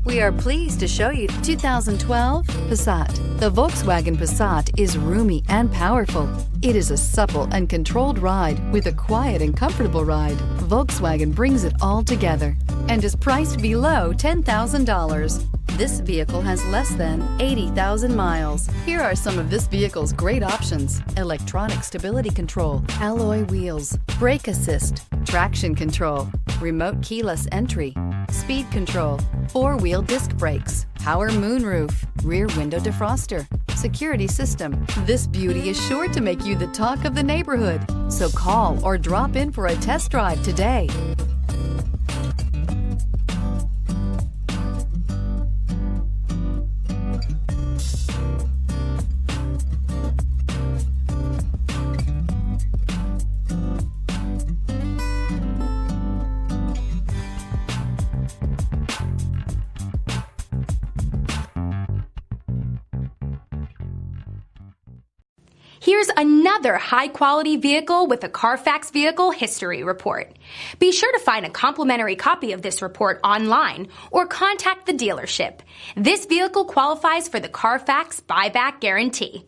We are pleased to show you 2012 Passat. The Volkswagen Passat is roomy and powerful. It is a supple and controlled ride with a quiet and comfortable ride. Volkswagen brings it all together and is priced below $10,000. This vehicle has less than 80,000 miles. Here are some of this vehicle's great options: electronic stability control, alloy wheels, brake assist, traction control, remote keyless entry, speed control, four-wheel disc brakes, power moonroof, rear window defroster, security system. This beauty is sure to make you the talk of the neighborhood. So call or drop in for a test drive today. Here's another high-quality vehicle with a Carfax Vehicle History Report. Be sure to find a complimentary copy of this report online or contact the dealership. This vehicle qualifies for the Carfax Buyback Guarantee.